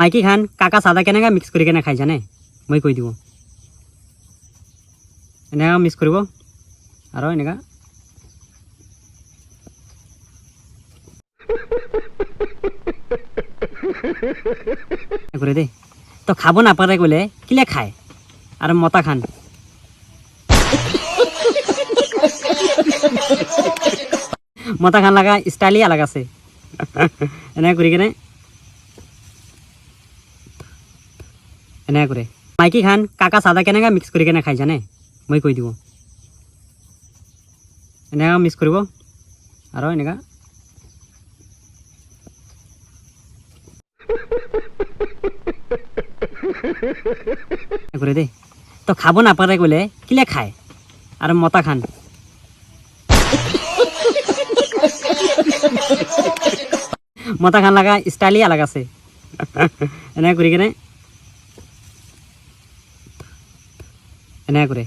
মাইকী খান কাকা চাদা কেনেকৈ মিক্স কৰি কেনে খাই জানে মই কৈ দিব এনেকৈ মিক্স কৰিব আৰু এনেকৈ কৰে দেই তো খাব নাপাৰে ক'লে কিলে খায় আৰু মতা খান মতা খান লগা ষ্টাইলেই আলাগ আছে এনেকৈ কৰি কেনে এনেকৈ কৰে মাইকী খান কাকা চাদা কেনেকৈ মিক্স কৰি কেনে খাই জানে মই কৈ দিব এনেকৈ মিক্স কৰিব আৰু এনেকৈ কৰে দেই তো খাব নাপাৰে ক'লে কিলে খায় আৰু মতা খান মতা খান লগা ষ্টাইলেই আলাগ আছে এনেকৈ কৰি কেনে এনেকৈ কৰে